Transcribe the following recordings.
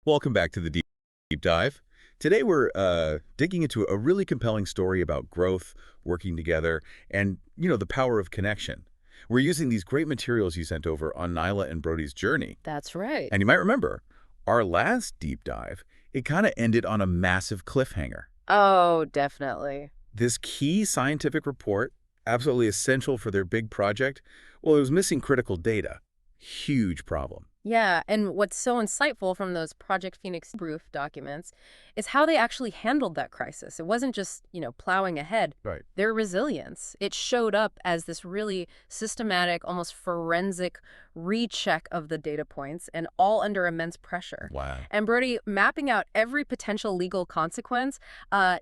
Welcome back to the Deep Dive. Today we're digging into a really compelling story about growth, working together, and, the power of connection. We're using these great materials you sent over on Nyla and Brody's journey. That's right. And you might remember, our last deep dive, it kind of ended on a massive cliffhanger. Oh, definitely. This key scientific report, absolutely essential for their big project, well, it was missing critical data. Huge problem. Yeah, and what's so insightful from those Project Phoenix proof documents is how they actually handled that crisis. It wasn't just, plowing ahead. Right. Their resilience, it showed up as this really systematic, almost forensic recheck of the data points, and all under immense pressure. Wow. And Brody mapping out every potential legal consequence,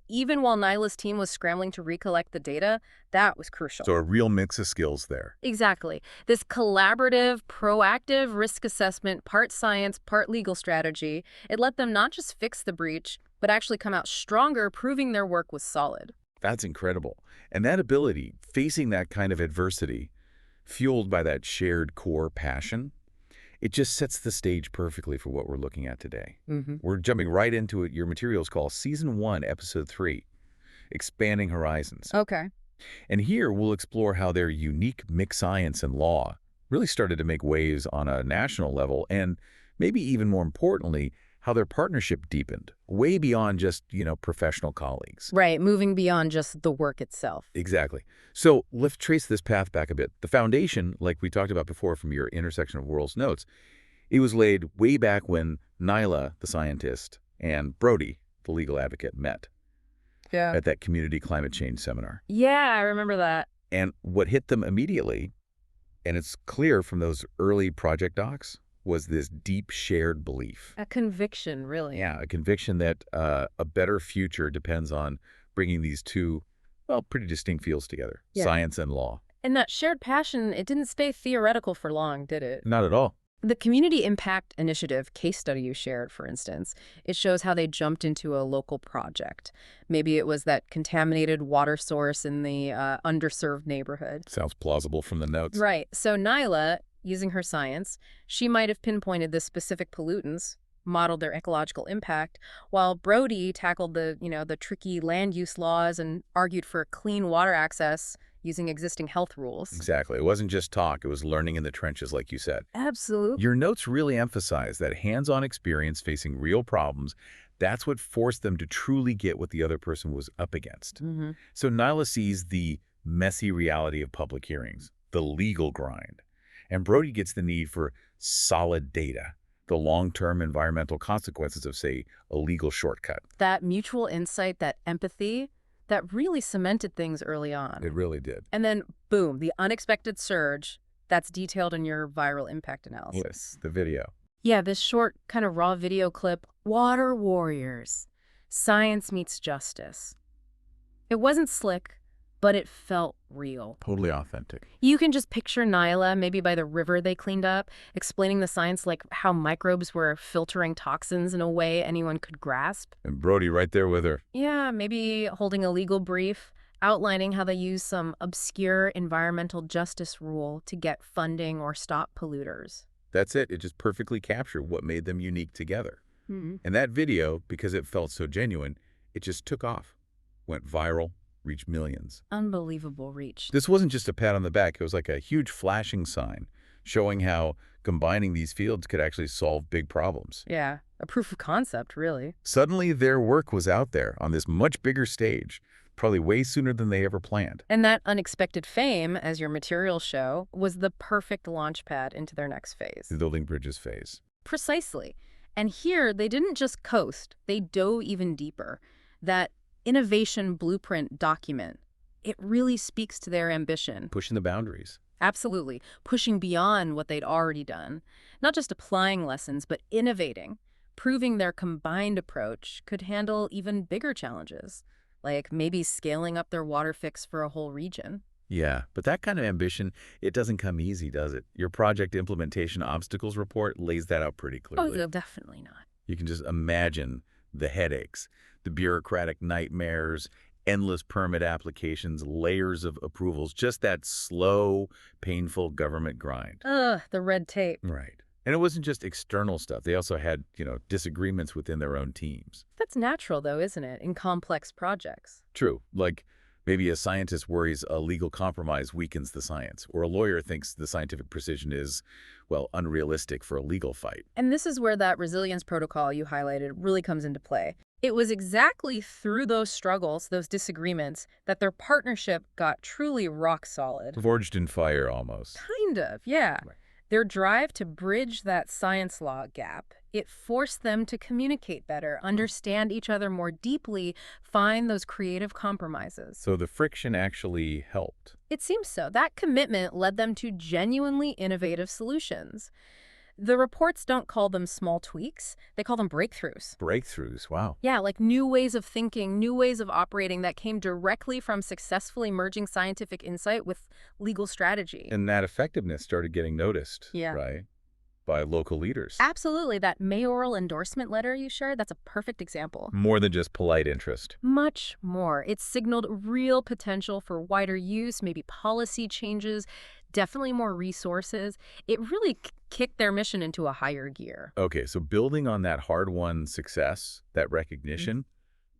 even while Nyla's team was scrambling to recollect the data, that was crucial. So a real mix of skills there. Exactly. This collaborative, proactive risk assessment, part science, part legal strategy, it let them not just fix the breach, but actually come out stronger, proving their work was solid. That's incredible. And that ability, facing that kind of adversity, fueled by that shared core passion, it just sets the stage perfectly for what we're looking at today. We're jumping right into it. Your materials called Season 1, Episode 3, Expanding Horizons. Okay. And here we'll explore how their unique mixed science and law really started to make waves on a national level, and maybe even more importantly, how their partnership deepened, way beyond just, professional colleagues. Right, moving beyond just the work itself. Exactly. So let's trace this path back a bit. The foundation, like we talked about before from your Intersection of Worlds notes, it was laid way back when Nyla, the scientist, and Brody, the legal advocate, met at that community climate change seminar. Yeah, I remember that. And what hit them immediately, and it's clear from those early project docs, was this deep shared belief. A conviction, really. Yeah, a conviction that a better future depends on bringing these two, well, pretty distinct fields together, science and law. And that shared passion, it didn't stay theoretical for long, did it? Not at all. The Community Impact Initiative case study you shared, for instance, it shows how they jumped into a local project. Maybe it was that contaminated water source in the underserved neighborhood. Sounds plausible from the notes. Right. So Nyla, using her science, she might have pinpointed the specific pollutants, modeled their ecological impact, while Brody tackled the tricky land use laws and argued for clean water access using existing health rules. Exactly. It wasn't just talk. It was learning in the trenches, like you said. Absolutely. Your notes really emphasize that hands-on experience facing real problems. That's what forced them to truly get what the other person was up against. So Nyla sees the messy reality of public hearings, the legal grind. And Brody gets the need for solid data, the long-term environmental consequences of, say, a legal shortcut. That mutual insight, that empathy, that really cemented things early on. It really did. And then, boom, the unexpected surge that's detailed in your viral impact analysis. Yes, the video. Yeah, this short kind of raw video clip, Water Warriors, Science Meets Justice. It wasn't slick, but it felt real. Totally authentic. You can just picture Nyla, maybe by the river they cleaned up, explaining the science like how microbes were filtering toxins in a way anyone could grasp. And Brody right there with her. Yeah, maybe holding a legal brief, outlining how they use some obscure environmental justice rule to get funding or stop polluters. That's it. It just perfectly captured what made them unique together. And that video, because it felt so genuine, it just took off, went viral, reached millions. Unbelievable reach. This wasn't just a pat on the back. It was like a huge flashing sign showing how combining these fields could actually solve big problems. Yeah, a proof of concept, really. Suddenly, their work was out there on this much bigger stage, probably way sooner than they ever planned. And that unexpected fame, as your materials show, was the perfect launch pad into their next phase. The building bridges phase. Precisely. And here, they didn't just coast, they dove even deeper. That innovation blueprint document, it really speaks to their ambition. Pushing the boundaries. Absolutely. Pushing beyond what they'd already done. Not just applying lessons, but innovating. Proving their combined approach could handle even bigger challenges, like maybe scaling up their water fix for a whole region. Yeah, but that kind of ambition, it doesn't come easy, does it? Your project implementation obstacles report lays that out pretty clearly. Oh, definitely not. You can just imagine the headaches, the bureaucratic nightmares, endless permit applications, layers of approvals, just that slow, painful government grind. Ugh, the red tape. Right. And it wasn't just external stuff. They also had, disagreements within their own teams. That's natural, though, isn't it, in complex projects? True. Like maybe a scientist worries a legal compromise weakens the science, or a lawyer thinks the scientific precision is, well, unrealistic for a legal fight. And this is where that resilience protocol you highlighted really comes into play. It was exactly through those struggles, those disagreements, that their partnership got truly rock solid. Forged in fire, almost. Kind of, yeah. Right. Their drive to bridge that science law gap, it forced them to communicate better, understand each other more deeply, find those creative compromises. So the friction actually helped. It seems so. That commitment led them to genuinely innovative solutions. The reports don't call them small tweaks, they call them breakthroughs. Breakthroughs, wow. Yeah, like new ways of thinking, new ways of operating that came directly from successfully merging scientific insight with legal strategy. And that effectiveness started getting noticed, Yeah. right, by local leaders. Absolutely. That mayoral endorsement letter you shared, that's a perfect example. More than just polite interest. Much more. It signaled real potential for wider use, maybe policy changes, definitely more resources. It really kicked their mission into a higher gear. Okay, so building on that hard-won success, that recognition,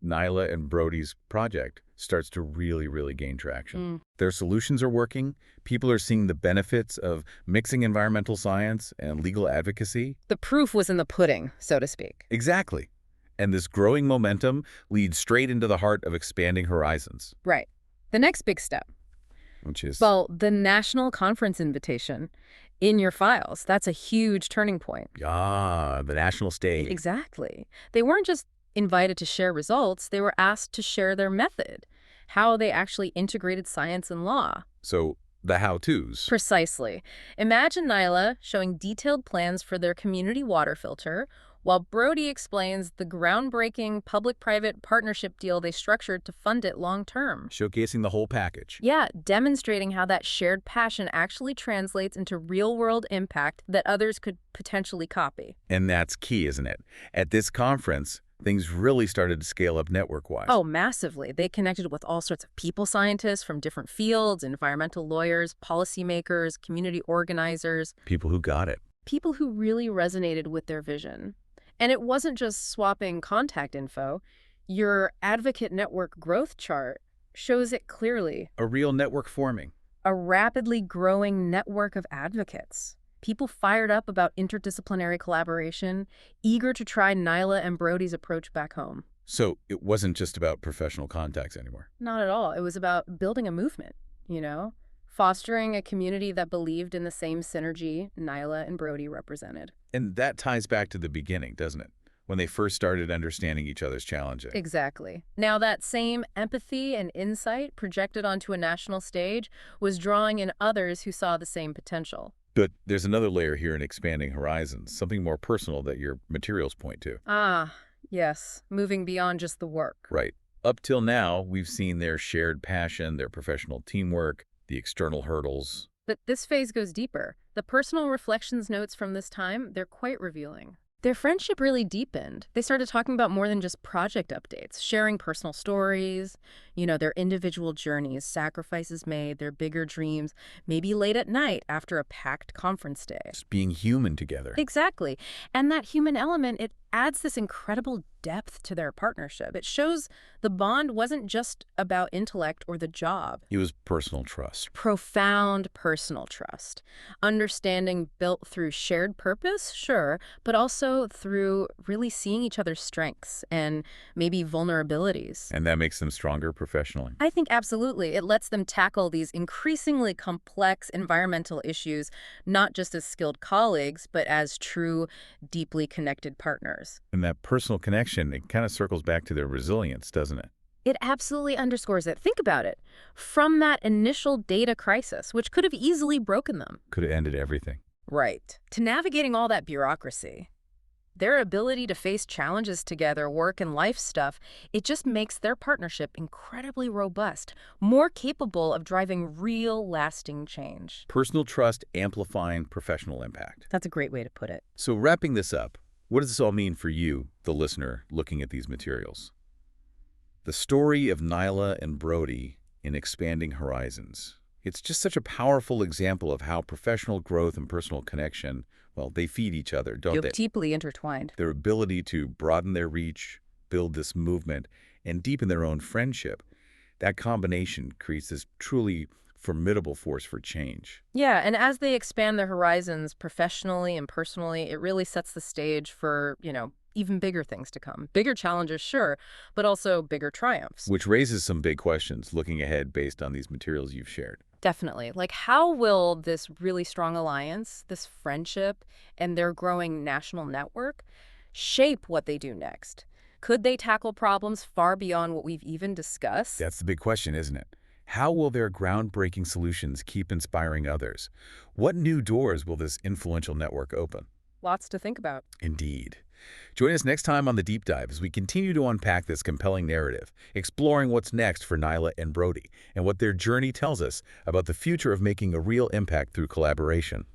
Nyla and Brody's project starts to really gain traction. Their solutions are working. People are seeing the benefits of mixing environmental science and legal advocacy. The proof was in the pudding, so to speak. Exactly. And this growing momentum leads straight into the heart of expanding horizons. Right. The next big step. Which is... Well, the national conference invitation in your files. That's a huge turning point. the national stage. Exactly. They weren't just invited to share results, they were asked to share their method, how they actually integrated science and law. So the how-tos. Precisely. Imagine Nyla showing detailed plans for their community water filter, while Brody explains the groundbreaking public-private partnership deal they structured to fund it long-term. Showcasing the whole package. Yeah, demonstrating how that shared passion actually translates into real-world impact that others could potentially copy. And that's key, isn't it? At this conference, things really started to scale up network-wise. Oh, massively. They connected with all sorts of people scientists from different fields, environmental lawyers, policymakers, community organizers. People who got it. People who really resonated with their vision. And it wasn't just swapping contact info. Your advocate network growth chart shows it clearly. A real network forming. A rapidly growing network of advocates. People fired up about interdisciplinary collaboration, eager to try Nyla and Brody's approach back home. So it wasn't just about professional contacts anymore. Not at all. It was about building a movement, fostering a community that believed in the same synergy Nyla and Brody represented. And that ties back to the beginning, doesn't it? When they first started understanding each other's challenges. Exactly. Now that same empathy and insight projected onto a national stage was drawing in others who saw the same potential. But there's another layer here in expanding horizons, something more personal that your materials point to. Ah, yes. Moving beyond just the work. Right. Up till now, we've seen their shared passion, their professional teamwork, the external hurdles. But this phase goes deeper. The personal reflections notes from this time, they're quite revealing. Their friendship really deepened. They started talking about more than just project updates, sharing personal stories, their individual journeys, sacrifices made, their bigger dreams, maybe late at night after a packed conference day. Just being human together. Exactly. And that human element, it adds this incredible depth to their partnership. It shows the bond wasn't just about intellect or the job. It was personal trust. Profound personal trust. Understanding built through shared purpose, sure, but also through really seeing each other's strengths and maybe vulnerabilities. And that makes them stronger professionally. I think absolutely. It lets them tackle these increasingly complex environmental issues, not just as skilled colleagues, but as true, deeply connected partners. And that personal connection, it kind of circles back to their resilience, doesn't it? It absolutely underscores it. Think about it. From that initial data crisis, which could have easily broken them. Could have ended everything. Right. To navigating all that bureaucracy, their ability to face challenges together, work and life stuff, it just makes their partnership incredibly robust, more capable of driving real, lasting change. Personal trust amplifying professional impact. That's a great way to put it. So wrapping this up, what does this all mean for you, the listener, looking at these materials? The story of Nyla and Brody in Expanding Horizons. It's just such a powerful example of how professional growth and personal connection, well, they feed each other, don't You're they? deeply intertwined. Their ability to broaden their reach, build this movement, and deepen their own friendship, that combination creates this truly formidable force for change. Yeah, and as they expand their horizons professionally and personally, it really sets the stage for, even bigger things to come. Bigger challenges, sure, but also bigger triumphs. Which raises some big questions looking ahead based on these materials you've shared. Definitely. Like, how will this really strong alliance, this friendship, and their growing national network shape what they do next? Could they tackle problems far beyond what we've even discussed? That's the big question, isn't it? How will their groundbreaking solutions keep inspiring others? What new doors will this influential network open? Lots to think about. Indeed. Join us next time on The Deep Dive as we continue to unpack this compelling narrative, exploring what's next for Nyla and Brody and what their journey tells us about the future of making a real impact through collaboration.